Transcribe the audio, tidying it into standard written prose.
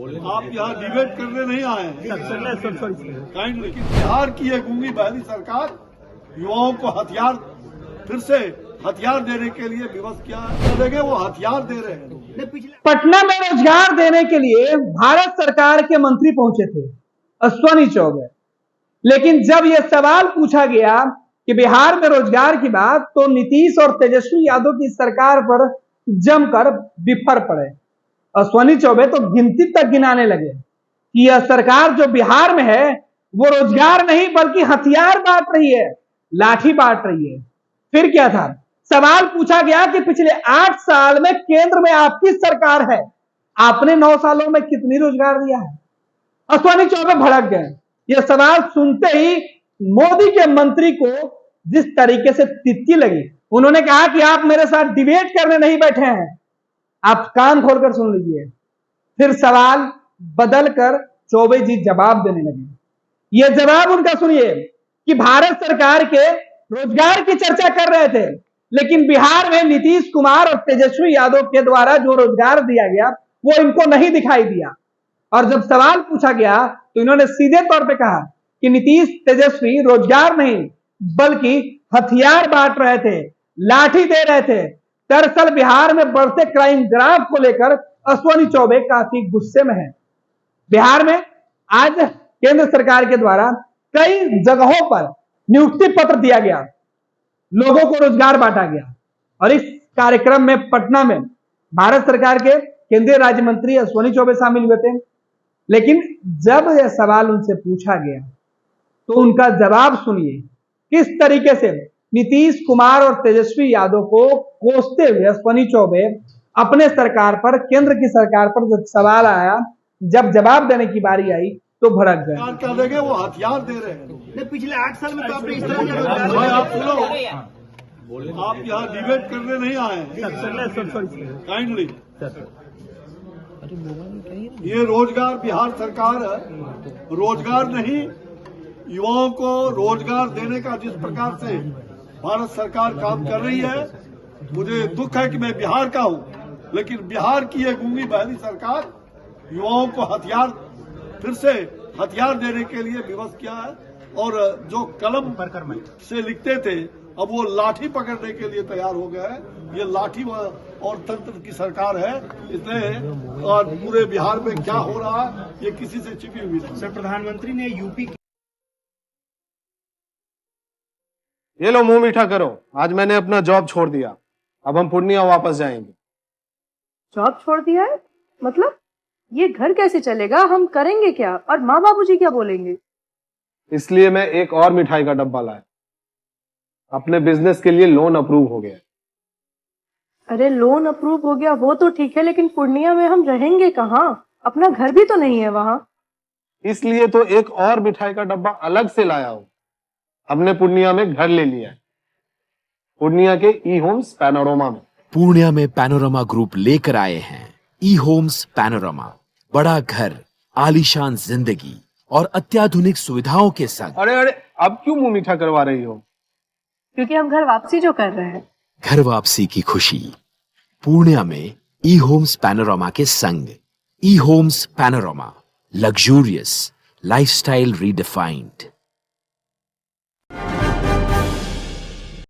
आप यहाँ डिबेट करने नहीं आए हैं काइंड, लेकिन बिहार की एक गूंगी बहरी सरकार युवाओं को हथियार फिर से हथियार देने के लिए विवश किया है। देंगे वो हथियार दे रहे हैं। पटना में रोजगार देने के लिए भारत सरकार के मंत्री पहुंचे थे अश्विनी चौबे, लेकिन जब यह सवाल पूछा गया कि बिहार में रोजगार की बात, तो नीतीश और तेजस्वी यादव की सरकार पर जमकर बिफर पड़े। अश्विनी चौबे तो गिनती तक गिनाने लगे कि यह सरकार जो बिहार में है वो रोजगार नहीं बल्कि हथियार बांट रही है, लाठी बांट रही है। फिर क्या था? सवाल पूछा गया कि पिछले 8 साल में केंद्र में आपकी सरकार है, आपने 9 सालों में कितनी रोजगार दिया है? अश्विनी चौबे भड़क गए। यह सवाल सुनते ही मोदी के मंत्री को जिस तरीके से तितकी लगी, उन्होंने कहा कि आप मेरे साथ डिबेट करने नहीं बैठे हैं, आप कान खोलकर सुन लीजिए। फिर सवाल बदलकर चौबे जी जवाब देने लगे। यह जवाब उनका सुनिए कि भारत सरकार के रोजगार की चर्चा कर रहे थे, लेकिन बिहार में नीतीश कुमार और तेजस्वी यादव के द्वारा जो रोजगार दिया गया वो इनको नहीं दिखाई दिया। और जब सवाल पूछा गया तो इन्होंने सीधे तौर पे कहा कि नीतीश तेजस्वी रोजगार नहीं बल्कि हथियार बांट रहे थे, लाठी दे रहे थे। दरअसल बिहार में बढ़ते क्राइम ग्राफ को लेकर अश्विनी चौबे काफी गुस्से में है। बिहार में आज केंद्र सरकार के द्वारा कई जगहों पर नियुक्ति पत्र दिया गया, लोगों को रोजगार बांटा गया, और इस कार्यक्रम में पटना में भारत सरकार के केंद्रीय राज्य मंत्री अश्विनी चौबे शामिल हुए थे। लेकिन जब यह सवाल उनसे पूछा गया तो उनका जवाब सुनिए, किस तरीके से नीतीश कुमार और तेजस्वी यादव को कोसते हुए अश्विनी चौबे अपने सरकार पर, केंद्र की सरकार पर जब सवाल आया, जब जवाब देने की बारी आई तो भड़क गए। क्या देंगे वो हथियार दे रहे हैं। पिछले 8 साल में तो आपने इस तरह के आप सुनो, आप यहाँ डिबेट करने नहीं आए हैं काइंडली। ये रोजगार बिहार सरकार रोजगार नहीं, युवाओं को रोजगार देने का जिस प्रकार से भारत सरकार काम कर रही है, मुझे दुख है कि मैं बिहार का हूं, लेकिन बिहार की ये गूंगी बहरी सरकार युवाओं को हथियार फिर से हथियार देने के लिए विवश किया है। और जो कलम से लिखते थे अब वो लाठी पकड़ने के लिए तैयार हो गए हैं। ये लाठी और तंत्र की सरकार है, इसलिए और पूरे बिहार में क्या हो रहा है ये किसी से छिपी हुई नहीं। सर, प्रधानमंत्री ने यूपी ये लो मुंह मीठा करो, आज मैंने अपना जॉब छोड़ दिया, अब हम पूर्णिया वापस जाएंगे। जॉब छोड़ दिया है? मतलब ये घर कैसे चलेगा, हम करेंगे क्या, और माँ बाबूजी क्या बोलेंगे? इसलिए मैं एक और मिठाई का डब्बा लाया, अपने बिजनेस के लिए लोन अप्रूव हो गया। अरे लोन अप्रूव हो गया वो तो ठीक है, लेकिन पूर्णिया में हम रहेंगे कहाँ? अपना घर भी तो नहीं है वहाँ। इसलिए तो एक और मिठाई का डब्बा अलग से लाया हूं। हमने पूर्णिया में घर ले लिया है, पूर्णिया के ई होम्स पैनोरमा में। पूर्णिया में पैनोरमा ग्रुप लेकर आए हैं ई होम्स पैनोरमा, बड़ा घर, आलीशान जिंदगी और अत्याधुनिक सुविधाओं के संग। अरे अरे, अब क्यों मुंह मीठा करवा रही हो? क्योंकि हम घर वापसी जो कर रहे हैं। घर वापसी की खुशी पूर्णिया में ई होम्स पैनोरमा के संग। E Homes Panorama, luxurious lifestyle redefined.